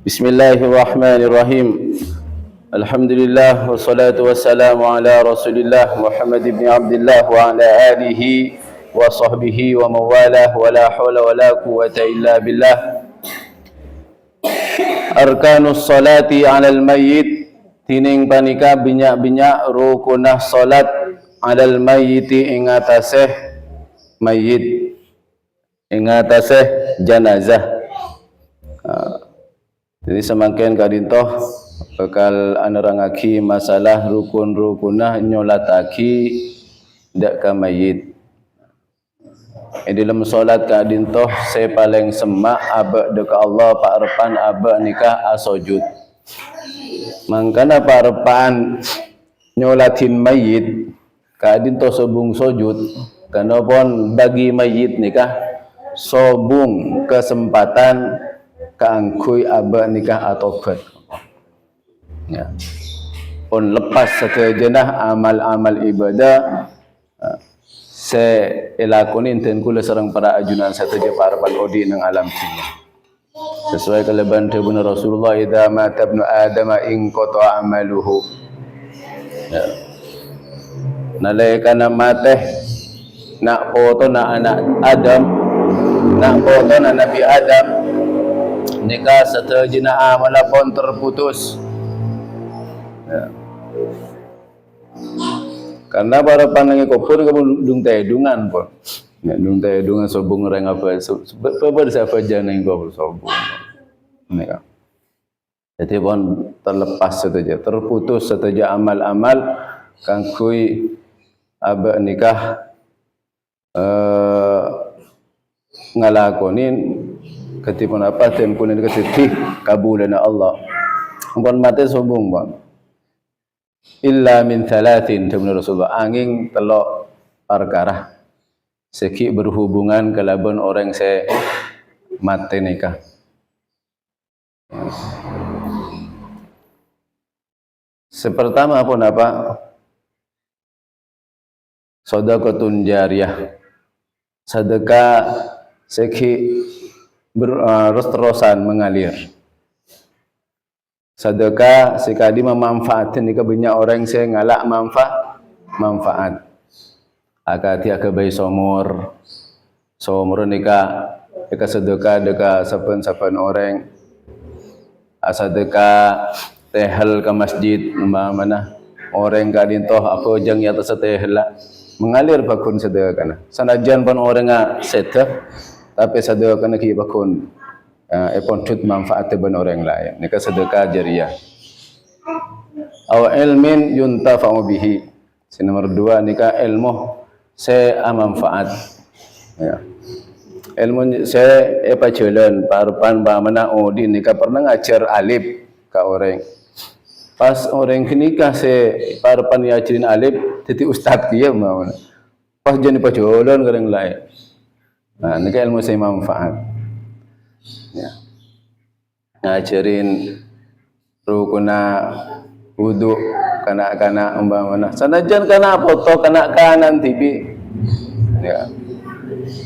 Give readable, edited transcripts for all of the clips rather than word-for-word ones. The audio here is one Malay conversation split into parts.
Bismillahirrahmanirrahim. Alhamdulillah wassalatu wassalamu ala Rasulillah Muhammad ibn Abdullah wa ala alihi wa sahbihi wa mawalah wa la hawla wa la quwwata illa billah. Arkanus salati 'alal mayyit, tining panika binyak-binyak rukunah salat 'alal mayyiti ing atase mayyit, ing atase jenazah. Jadi semakin kadintoh bakal anerangaki masalah rukun-rukunah nyolataki dak ka mayit. Dalam solat kadintoh saya paling semak abak deka Allah pak repan abak nikah asojud. Mangkana pak repan nyolatin mayit kadintoh sobung sojud, karena pun bagi mayit nikah sobung kesempatan keangkui abak nikah atau ket. Ya. Pun lepas sekejenah amal-amal ibadah saya elakoni enten kula sareng para ajunan sateja para odi nang alam dunya. Sesuai kelebihan Nabi Rasulullah, idza mata ibnu adam in qata amaluhu. Ya. Nalaikana mate nak foto na anak Adam, nak foto na Nabi Adam, nikah seterjina amala pun terputus. Ya. Karena para pandangi kopur kamu dung tedungan pun. Ya, dung tedungan sobung orang apa siapa jangan kopur sobung. Nikah. Jadi pun terlepas saja, terputus saja amal-amal kangkui abak nikah ngalakonin ketipun apa tempun ini ketipih kabulana Allah. Ampun mate sobung bang. Illa min thalathin tabna Rasulullah, angin telok perkara seki berhubungan kelaban orang saya mate nikah. Sepertama pun apa? Sedekahun jariyah. Sedekah seki terus-terusan mengalir. Sedekah sekali memanfaatkan nikah banyak orang saya ngalak manfaat. Akati akabai somor nikah deka sedekah deka saben-saben orang. Sedekah tehel ke masjid mana orang kadintoh apa jang ya atas tehel mengalir bakun sedekah kana. Sanajan pun orang sedekah tapi sedekah kana ki bakun epon tut manfaat ban orang lain. Nikah sedekah jariyah. Aw ilmin yuntafa'u bihi. Nomor 2 nikah ilmu saya manfaat. Ya. Ilmu saya jalan parupan bamana di nikah pernah ngajar alif ke orang. Pas orang nikah saya parupan ngajarin alif jadi ustaz dia mau. Pas jadi pajolan ke orang lain. Nah, nikah ilmu saya manfaat. Ya. Ngajarin rukuna wudu kana umpamana sanajan kana foto kana kanan TV. Ya.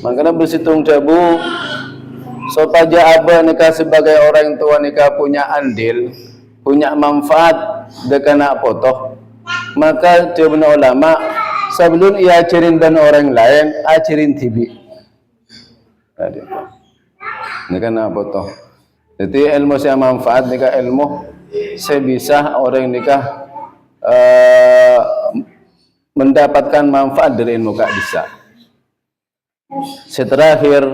Makanya bersitung jabu supaya abah nikah sebagai orang tua nikah punya andil, punya manfaat dekana foto. Maka jawabna ulama sebelum ia ajarin dan orang lain ajarin TV. Ini kan apa toh? Jadi ilmu saya manfaat nikah ilmu saya bisa orang nikah mendapatkan manfaat dari ilmu kak bisa. Terakhir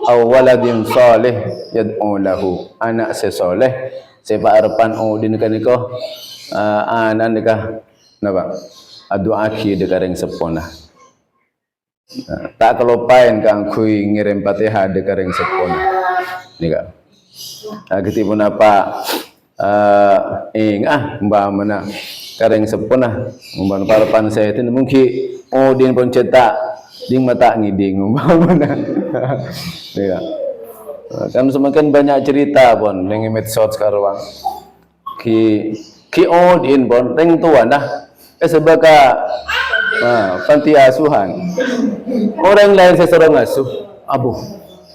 awaladin salih yad'u lahu, anak saya soleh saya harapan di nikah anak nikah napa aduaki dekareng sepona. Tak kelupain kang kui ngirim Fatihah dekareng sepona. Nikah. Ketipun apa mbak mana kareng sepona mbak parapan saya itu mungkin din pun cetak ding mata ngiding mbak mana. Ya. Kan semakin banyak cerita pun dengan medsos sekarang ki din pun ring tua dah sebagai panti asuhan orang lain saya suruh ngasuh abu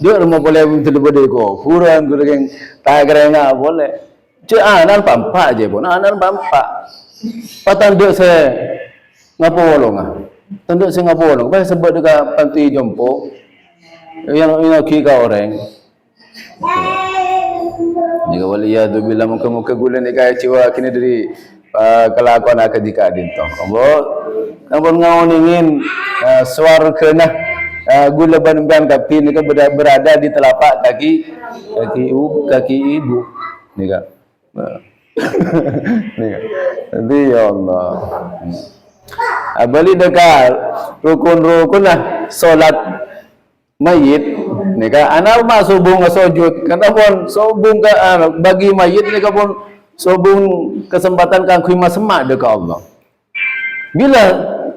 Dia mau boleh betul-betul ko. Kurang kurang tak kira enggak boleh. Cik anan pampak je pun. Anan pampak. Patang dia saya ngapo wolong ah. Tanduk saya ngapo wolong. Baik sebab dekat panti jompo. Yang kira orang. Jika waliyadu bila muka-muka gula ni kaya ciwa kini dari kelakuan akan jika adinto. Kamu ngau ingin suar kena gula ban-ban tapi ni kan berada di telapak kaki ibu ni kan. Ni kan. Jadi ya Allah. Balik dekat rukun-rukun lah solat mayit ni kan anak mak subung sujud kenapa subung ke bagi mayit ni kan pun subung kesempatan kan khimah semak dekat Allah bila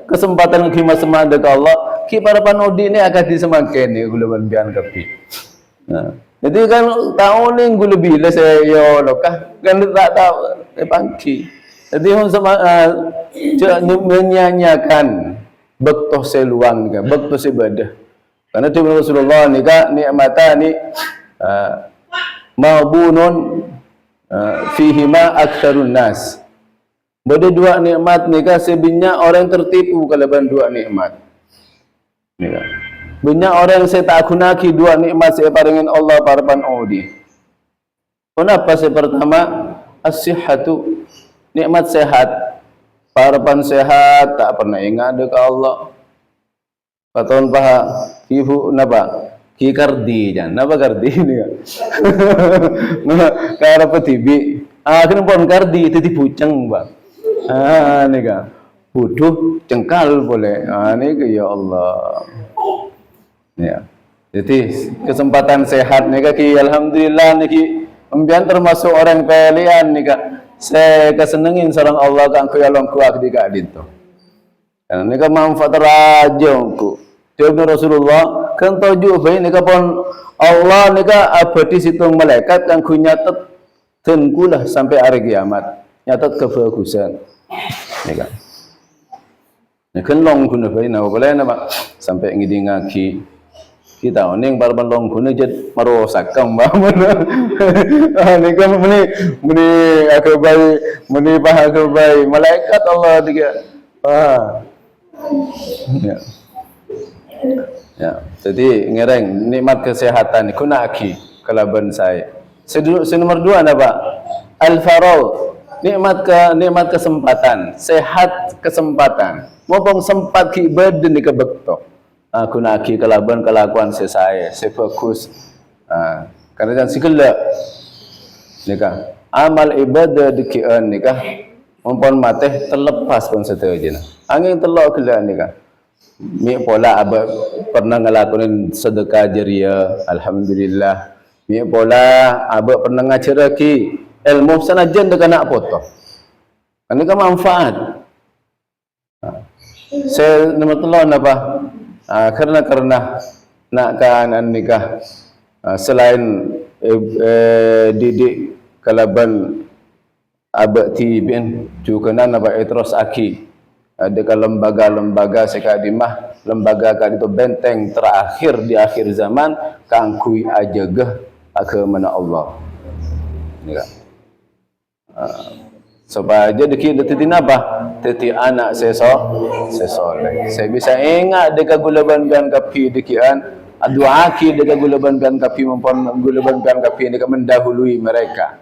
kesempatan khimah semak dekat Allah ki para panodi ni akan disemakin ni gula bian kapi jadi kan tahun ni gula bila saya yo lokah kan tak tahu pangki jadi hon sama menyanyiakan bektoh seluang ni kan bektoh sebadah. Karena tu Rasulullah ni kan nikmatan ni mabunun fihi ma aktsarun nas. Bada dua nikmat ni kan sebenarnya orang tertipu kalau ban dua nikmat. Ni kan. Banyak orang saya tak gunaki dua nikmat saya paringin Allah parapan odi. Kenapa saya pertama as-sihhatu nikmat sehat. Parapan sehat tak pernah ingat dekat Allah. Paton paha ibu napa ki kardi jan napa kardi ni kan kara petibi akhirnya pon kardi titi pucang bang ni kan butuh cengkal boleh ni ke ya Allah ya jadi kesempatan sehat ni ki alhamdulillah ni ki ambian termasuk orang pilihan ni kan saya kesenengin seorang Allah kan ku yalong ku ak dika dinto ni kan manfaat raja ku Tiada Rasulullah kan tahu baik ni kapon Allah ni kan abadi situng malaikat kan ku nyatet tenkulah sampai hari kiamat nyatet kebagusan ni kan ni kan long guna baik nak boleh nak sampai ngidi ngaki kita oning barban long guna jad marosakam ba mana ni kan meni aku baik meni bah aku baik malaikat Allah dia ya ya, jadi ngereng nikmat kesehatan ni kuna aki kalaban saya. Nomor dua apa? Al-farau nikmat kesempatan, sehat kesempatan. Maupun sempat ki ibadah ni kebekto. Kuna aki kalaban kelakuan saya fokus. Karena jangan segala nikah amal ibadah dikian nikah maupun mateh terlepas pun seterusnya. Angin telok kela nikah. Mi pola abah pernah ngelakuin sedekah jariah, alhamdulillah. Mi pola abah pernah ngajaraki ilmu sanajan dekat anak foto. Ini kan manfaat. Saya nomor telon apa? Karena nak kanan nikah selain didik kalaban abah tibin juga nan apa terus aki. Dekat lembaga-lembaga sekadimah lembaga kali itu benteng terakhir di akhir zaman kangkui ajagah ke mana Allah ni kan supaya jadi teti napa teti anak sesoleh saya bisa ingat dekat gulaban ban kapi dekian doa ki dekat gulaban ban kapi maupun gulaban ban kapi dekat mendahului mereka.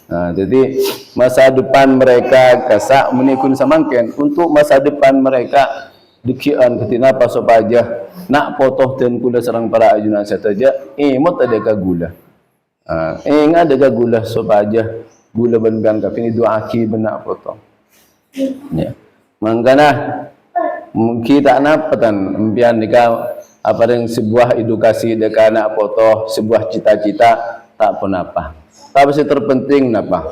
Jadi masa depan mereka kasak menikun samangken untuk masa depan mereka dikian ketina pasok aja nak potoh dan kula serang para ajunan saja imut ada gula ingat ada gula sopaja gula ban kapini dua aki benak potong ya mangkana mungkin tak napatan empian nikah apa yang sebuah edukasi dekat anak potoh sebuah cita-cita tak pun apa. Tapi yang terpenting napa?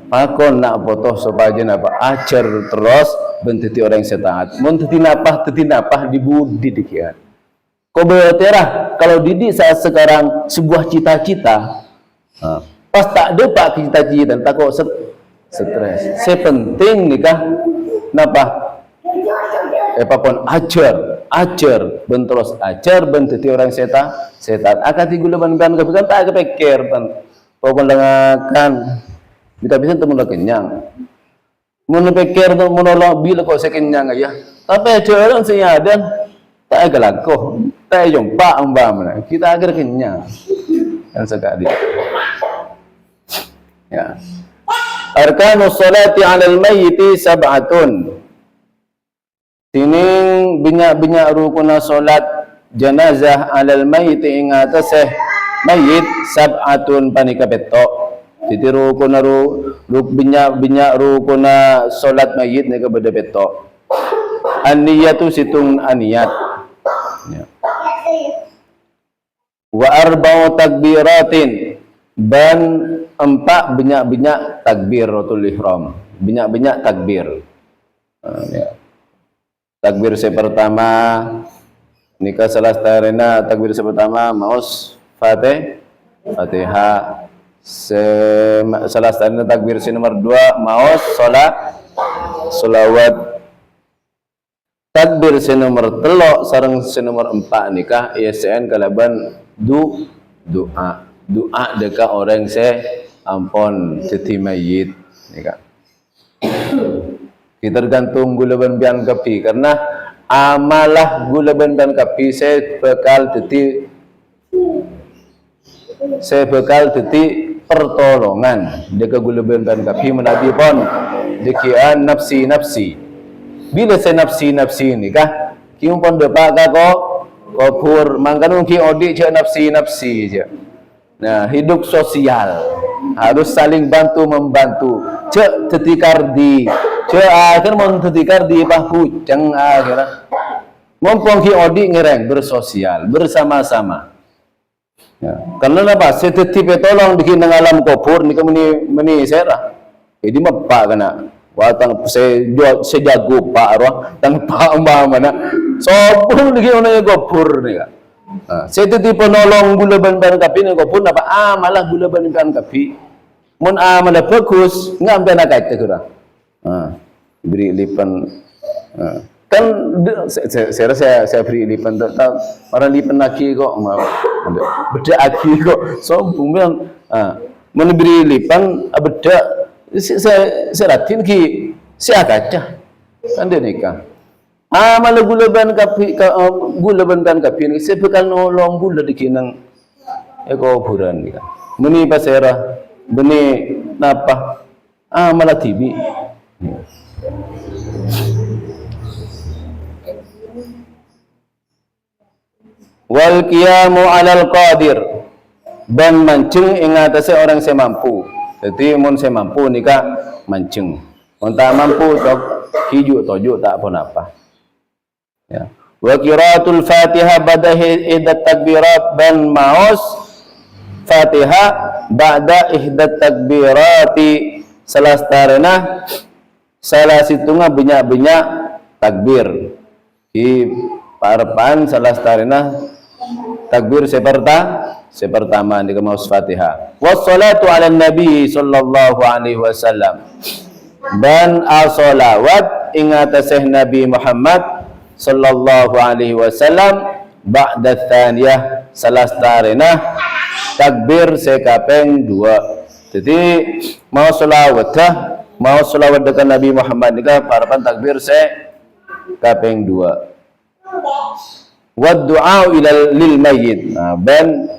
Pakon nak foto supaya napa? Ajar terus bentiti orang yang taat. Mun teti napah dibudi dikian. Kau berterah kalau didik saat sekarang sebuah cita-cita, pas tak dapat cita-cita, tak kok stres. Sepenting nikah napa? Pakon ajar. acer benteros acer benteti orang setan akati gula ban kapi kan tak kepikir pan pokon lengakan kita bisa temu kenyang mun pikir tu monolog bila kok saya kenyang aja tapi ada orang senyadan tak gelakoh tak jumpa umpama kita agar kenyang kan sekali ya arkanus salati 'alal mayyiti sab'atun. Tining binyak rukuna solat jenazah 'alal mayyiti ing atase mayit sab'atun panika beto. Titi rukuna binyak rukuna solat mayit nika beda beto. An-niyatu situng aniyat. Ya. Wa arba'u takbiratin ban empat binyak takbiratul ihram. Binyak takbir. Ya. Takbir pertama nikah salah starena takbir pertama maus Fatihah salah starena takbir nomor 2 maus solawat takbir nomor 3 sareng nomor 4 nikah ISN kalaban doa dekat orang ampon teti mayit nikah kita tergantung gula ban kapi karena amalah gula ban kapi saya bekal teti pertolongan dekat gula ban kapi menabi pon dekian nafsi bila saya nafsi ni kah kium pon depak ko kopur mangkanung ki odi je nafsi je nah hidup sosial harus saling bantu membantu cek tetikar di akhir mau tetikar di bahu ceng akhirnya mumpung ki odi ngereng bersosial bersama-sama ya. Karena apa setetipe tolong bikin nang alam kopur ni meni sera jadi mepak kana watang sejago pak roh tang pak mana sobung lagi onanya kopur ni ka setetipe nolong gula ban kapi ni kopur apa malah gula ban kapi mun malah bagus ngambil nak kait tu beri lipan kan saya beri lipan tak orang lipan lagi kok beda lagi kok sombong bilang memberi lipan beda saya ratin ki saya kaca kan dia nikah malah gula ban kapi ni saya bekal nolong gula di kinang kuburan ni meni pasera beni napa malah tibi wal qiyamu 'alal qadir dan mancing ing atase orang saya mampu. Jadi mun saya mampu nikah mancing. Mun tak mampu tok hiju tojo tak pun apa. Ya. Wa qiraatul Fatihah ba'da ihdat takbirat dan maus Fatihah ba'da ihdat takbirati salastarena salah situnga banyak takbir di parapan salah starina takbir sepertama di kemaus Fatihah wassalatu ala nabi sallallahu alaihi wasallam dan as-salawat ingatase Nabi Muhammad sallallahu alaihi wasallam ba'da tsaniyah salah starina takbir sekapeng 2 jadi mau selawat dekat Nabi Muhammad ni kan parapan takbir kapeng 2 wa du'a lil mayyit ben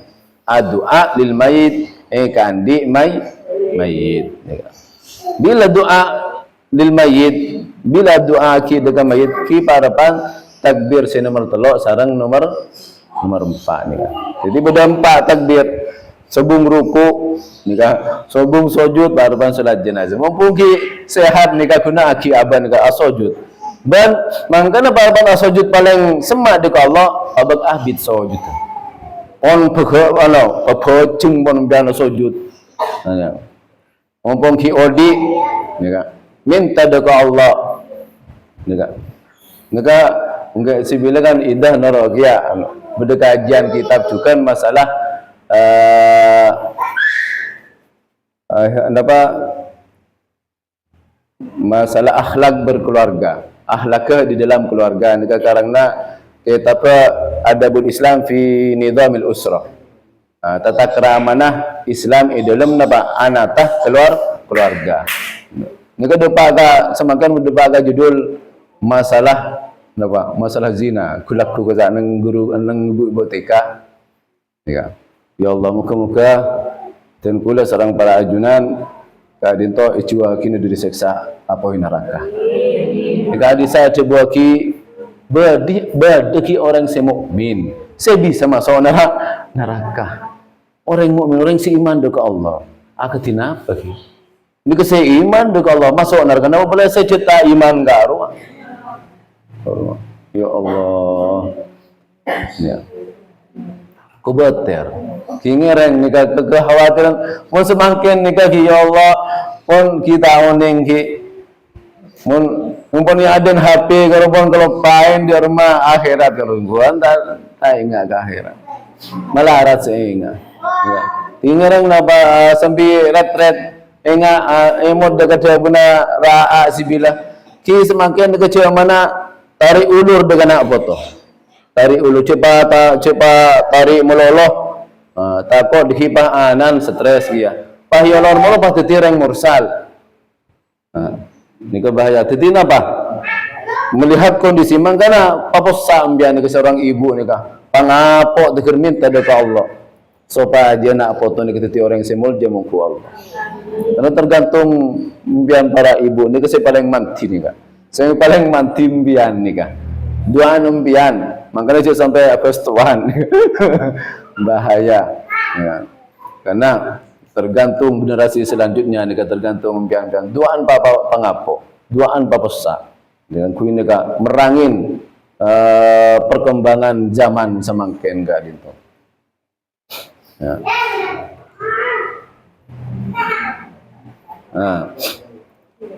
doa lil mayyit kandi mayyit bila doa lil mayyit bila doa ki dekat mayyit ki parapan takbir nomor 3 sareng nomor 4 ni kan jadi beda 4 takbir sebelum ruku nikah sebelum sujud parapan salat jenazah mumpung ki sehat nikah guna aki aban nikah asujud dan mangkana parapan asujud paling semak dekat Allah abad ahbid sujud on pecing pon bian sujud mumpung ki odi nikah minta dekat Allah nikah enggak sibila kan idah naragia berdekajian kitab juga masalah masalah akhlak berkeluarga, akhlak di dalam keluarga. Karena kita apa adabul Islam fi nizamil usrah. Tata keramana Islam dalam napa anatah keluarga. Ni ka depa semakan depa judul masalah napa masalah zina kulaku ka nang guru nang ibu TK. Ya Allah muka-muka dan kula sareng para ajunan kadinto icuwa kini diseksa apa neraka. Jika disa coba ki berdeki orang semukmin, saya bisa masuk neraka. Orang mukmin, orang seiman dengan Allah. Aku tinapa ki? Ini ke saya iman dengan Allah masuk neraka. Kenapa boleh saya cerita iman garu? Ya Allah. Ya. Kubater. Kingiran nikah kekhawatiran. Mun semakin nikah ki ya Allah, pun kita oning ki. Mun punya ada HP kalau pun kalau pain di rumah akhirat kalau gua tak ingat ke akhirat. Melarat saya ingat. Ya. Tingarang napa sampai ret ingat emot dekat buna raa sibila. Ki semakin dekat mana tarik ulur dengan apa tu? Tarik ulur cepat tarik meloloh. Takut dihipah anan stres dia. Pahyolor molo pasti tireng mursal. Ini bahaya. Tadi apa? Melihat kondisi mangkana paposa ambian ke seorang ibu ni kah? Pangapo dekir minta dekat Allah. Supaya dia nak foto ni ketiti orang semul dia mungku Allah. Karena tergantung ambian para ibu ni kasi paling manti ni kah? Saya paling manti ambian ni kah? Dua ambian. Makanya dia sampai apa setuan. Bahaya. Ya. Karena tergantung generasi selanjutnya ni tergantung ambian-ambian. Duaan papa pangapo, duaan papa sa. Dengan kuin ni merangin perkembangan zaman semangken ga dito. Ya.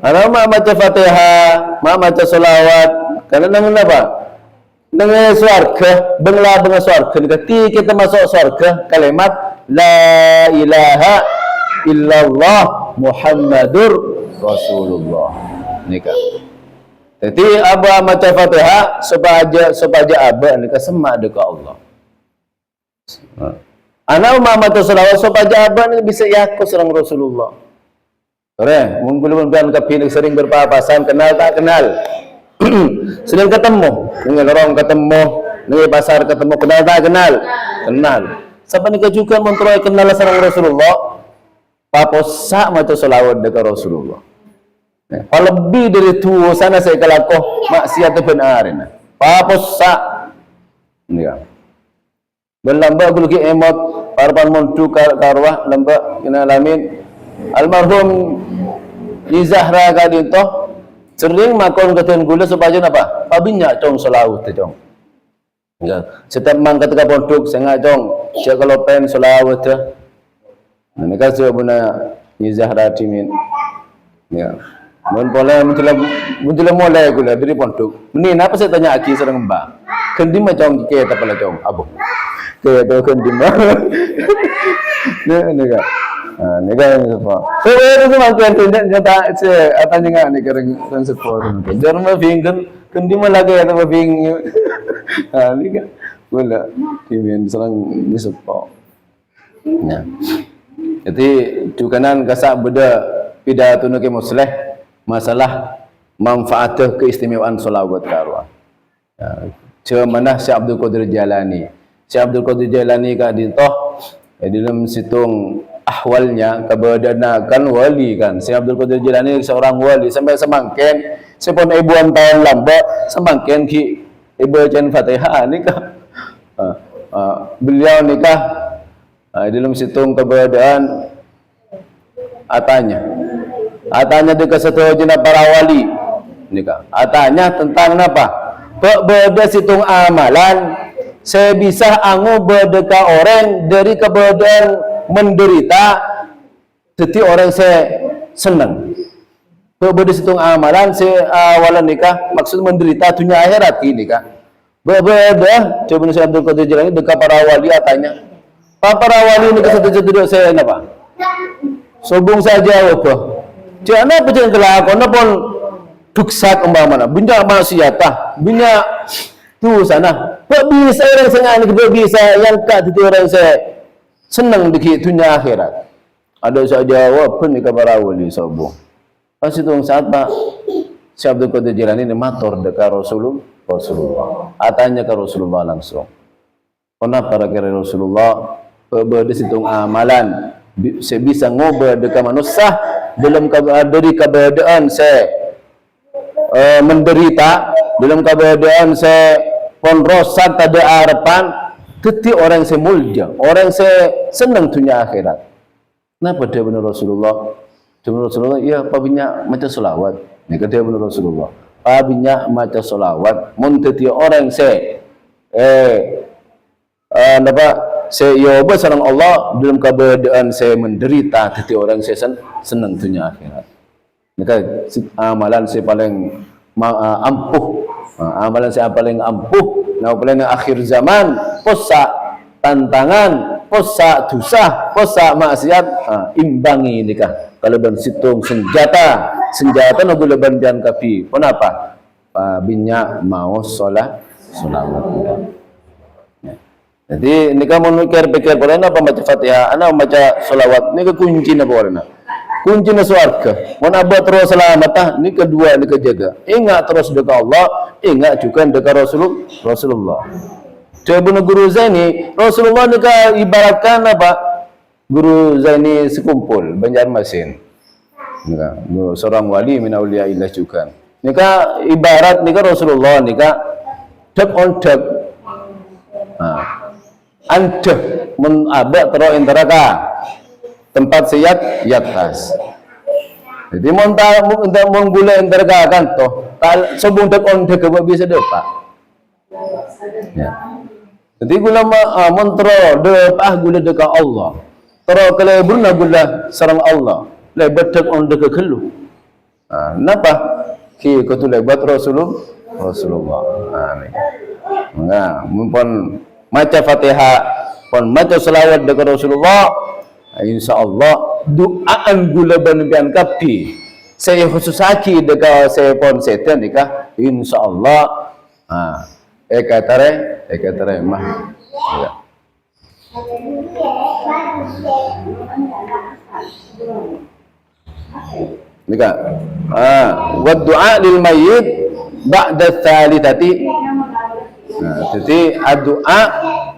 Ano maca Fatihah, maca selawat, karena namun apa? Dengan swarga, bengla dengan swarga. Ketika kita masuk swarga, kalimat La ilaha illallah Muhammadur Rasulullah. Nikah. Jadi abah maca Fatihah sebaja abah nikah semak dekat Allah. Anak maca selawat sebaja abah ni bisa yaku serang Rasulullah. Keren, mungkin bukan kepilih sering berpapasan kenal tak kenal. Sering ketemu, dengan orang ketemu, dengan pasar ketemu kenal tak kenal. Kenal. Siapa nikah juga mentroy kenal sareng Rasulullah, paposa maca selawat dekat Rasulullah. Kalau lebih dari itu sana saya kelakuh maksiat benarin. Paposa, ya. Berlamba guluki emot, parpan montu karwah lamba kena alamin. Almarhum Izahra kadinto sering makon keten gula supaya apa? Pabinya cong selawat cong. Ya, setiap mang ketika pondok saya ngajong dia kalau pen selawat ya. Nah, ini kasih buna Izahra timin. Ya. Mun boleh muncul mulai gula dari pondok. Ini apa saya tanya aki serang mbak. Kendi macam ke tak pala cong abu. Ke tu kendi mah. Ni kan. Ni kan apa? Itu semua kan nyata apa juga ni kereng support. Jangan mah kendi mah lagi atau bing. Ni kan. Gula timin serang ni support. Ya. Jadi cukanan kasak beda pidato nu ke musleh masalah manfaat keistimewaan solawat karwa. Ya, mana Syekh Abdul Qadir Jailani. Syekh Abdul Qadir Jailani ka dintoh dalam situng ahwalnya keberadaan kan wali kan. Syekh Abdul Qadir Jailani seorang wali sampai semangken sepon ibuan tahun lamba semangken ki ibu jan Fatihah nikah. Beliau nikah dalam situng keberadaan atanya dekat satu jenis para wali nikah. Atanya tentang apa? Berbeda situng amalan saya bisa angu berdeka orang dari keberadaan menderita jadi orang saya senang. Berbeda situng amalan saya awalan nikah maksud menderita dunia akhirat ini kan. Berbeda coba saya Abdul Qadir Jailani dekat para wali atanya. Para wali ini satu-satu saya apa? Sobong saja apa? Jangan apa jangan kelakon pun duksak umpamana. Bunyak maksiatah, bunyak tu sana. bisa orang senang ni bisa yang kat tu orang saya senang di dunia akhirat. Ada saja apa ni kabar awali sabu. Pas itu saat Pak Syekh Abdul Qadir Jilani ni matur dekat Rasulullah. Atanya ke Rasulullah langsung. Kenapa kira Rasulullah di situ amalan saya bisa ngobrol dengan manusia dalam dari keadaan saya menderita, dalam keadaan saya pun rosak tak ada harapan, tetapi orang saya mulia, orang saya senang dunia akhirat. Kenapa dia benar Rasulullah? Dia benar Rasulullah, iya pabinya macam solawat. Ini kata dia benar Rasulullah. Pabinya macam solawat, tetapi orang saya saya yoba sarang Allah dalam keadaan saya menderita, tetapi orang saya senang dunia akhirat. Maka amalan saya paling ampuh, amalan saya paling ampuh, nah paling akhir zaman, posa tantangan, posa dosa, posa maksiat, imbangi nikah. Kalau ban situng senjata nak boleh bandian kafi. Kenapa? Binyak mau solawat. Jadi ni kamu pikir boleh apa baca Fatihah, anak baca solawat, ni kunci na boleh. Kunci na surga. Mau abad terus selamat, ni kedua ni kejaga. Ingat terus dekat Allah, ingat juga dekat Rasulullah. Coba Guru Zaini, Rasulullah ni ibaratkan apa? Guru Zaini sekumpul Banjarmasin. Seorang wali min auliya illah juga. Ni ibarat ni Rasulullah ni dek on dek. Anda menabak terus neraka tempat siat yatas. Jadi menggula neraka kan toh. Sebelum dek on dek bisa dapat. Ya. Jadi gula mentro gula dekat Allah. Terus kalau berna gula sarang Allah. Lebat dek on dek kelu. Napa? Ki kutu lebat Rasulullah. Amin. Nah, mumpun maca Fatihah pun maca selawat dekat Rasulullah, insyaallah doaan gula banbian kapi saya khusus aki dekat saya pun setan nikah insyaallah ekatare mah ya. Nikah wa du'a lil mayyit ba'da tsalitsati. Jadi doa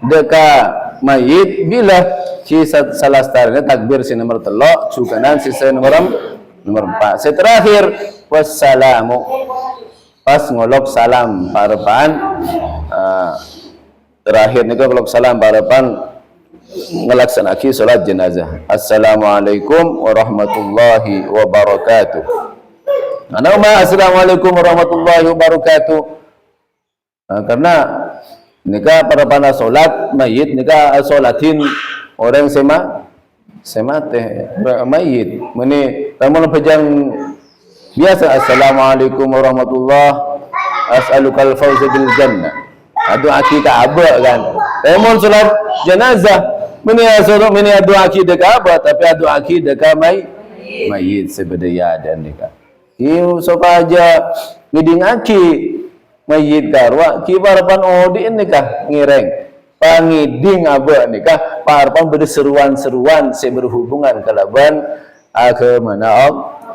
dekat mayit bila si salah starnya takbir si nomor 3 sukanan si nomor 4. Si terakhir wassalamu pas ngolok salam parapan terakhir ni ngolok salam parapan ngelaksanaki salat jenazah. Assalamualaikum warahmatullahi wabarakatuh. Assalamualaikum warahmatullahi wabarakatuh. Karena nikah para panas solat mayit nikah solatin orang semate mayit meni tamu pejang biasa assalamualaikum warahmatullah as'alukal fawza bil jannah doa kita apa kan tamu solat jenazah meni doa kita apa tapi doa kita ka mayit sebedaya dan nikah iu sopaja ngidingaki mayit karwa kibarapan odi nikah ngireng pangiding aba nikah parapan berseruan-seruan se berhubungan kalaban agama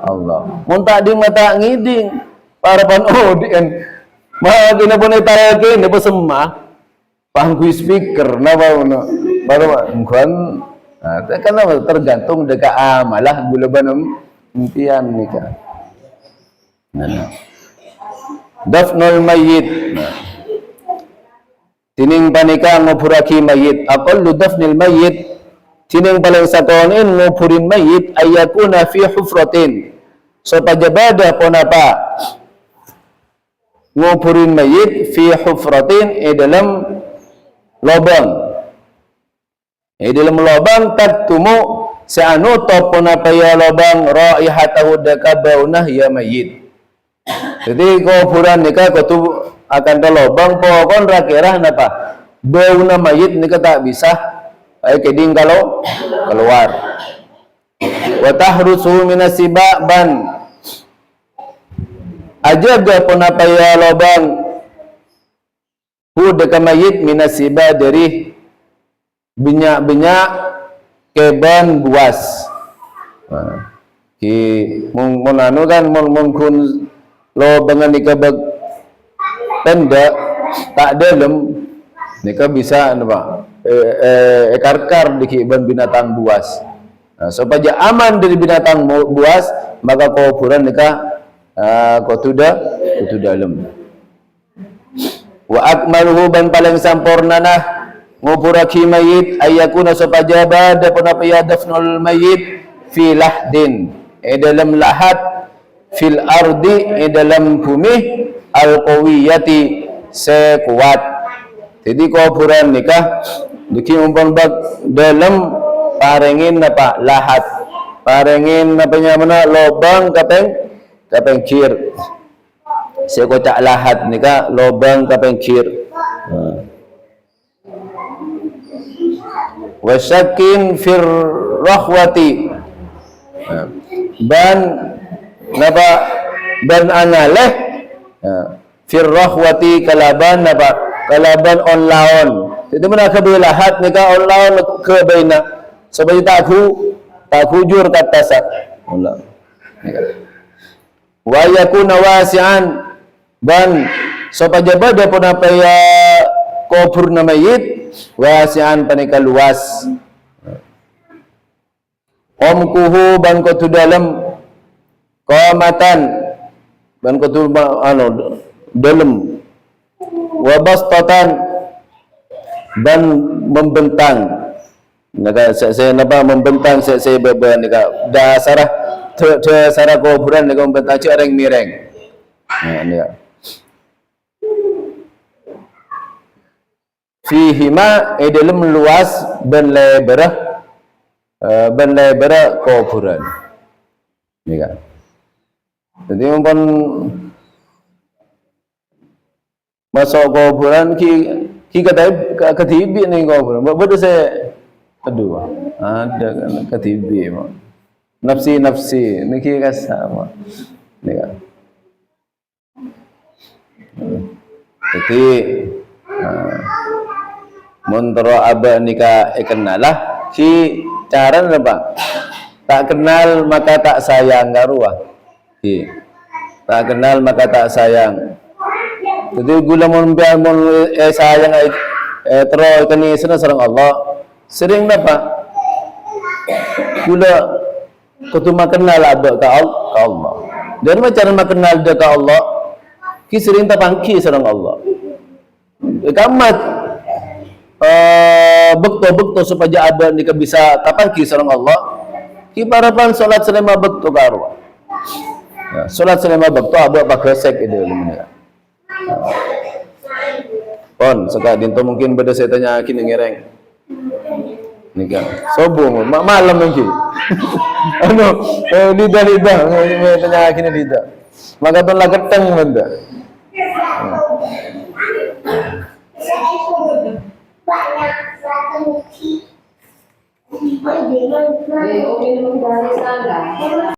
Allah mun tak di mata ngiding parapan odi en mah dina pun tarake ne semah pangku speaker napa ono baru ngkan karena tergantung dekat amalah gulaban impian nikah dafnul mayyit tining panika ngupuraki mayit aqallu dafnil mayyit tining paling satonin ngupurin mayit ayakuna fi hufratin so pajabadah pun apa ngupurin mayit fi hufratin dalam lubang taktumu seanu pun apa ya lubang raihatahu dakabaunah ya mayit. Jadi kuburan nikah tu akan terlobang pokon rakirah napa bau na mayit nikah tak bisa keding kalau keluar wa tahrusu minasiban aja dia pun apa ya lobang hu deka mayit minasiba dari benyak-benyak keban buas. Ki mun anu kan mun kun lo dengan ikabag tenda tak dalam nika bisa apa ekar-kar di binatang buas. Supaya aman dari binatang buas, maka kuburan nika kutu dalam. Wa akmaluhu ban paling sampurnana ngupuraki mayit ayakuna supaya bada punapaya dafnul mayit fi lahdin dalam lahat fil ardi dalam bumi al qawiyati sekuat. Jadi kuburan nikah diki umpang bag dalam parengin apa lahat, parengin apa mana lobang kapeng kir. Sekocak lahat nikah lobang kapeng kir. Wasyakin fir rahwati ban napa ban analeh fir rahwati kalaban napa kalaban on laon. Jadi mana kebilahat nika on laon ke baina supaya tak hujur kata sak Allah. Wa yakuna wasi'an ban supaya bada pun apa ya kubur na mayit wasi'an panika luas. Omkuhu ban kutu dalam qamatan ban kutu dalam wabastatan ban membentang. Naka saya napa membentang saya beba nika dasarah dasarah kuburan nika membentang cereng mireng. Nah ni. Fihima dalam luas dan lebar kuburan. Ni kan. Jadi umpun masuk kuburan ki kata ketibi ni kuburan. Betul saya aduh ada kan ketibi mah. Nafsi ni ki sama. Ni kan. Jadi Montro aba nika kenalah si cara apa? Tak kenal maka tak sayang garuah. Tak kenal maka tak sayang. Jadi gula mon sayang terus kini serang Allah. Sering apa? Gula kutuma kenal aba ka Allah. Dan macam mana kenal dia ka Allah? Ki sering tapangki serang Allah. Kamat bekto supaya ada nika bisa kapan ki sareng Allah ki parapan salat selama bekto karo ya salat selama bekto aba pakresek ide lumnya pon saka dinto mungkin beda saya tanya kini ngereng nika sobong malam mungkin lidah tanya kini lidah maka ton lageteng benda banyak satu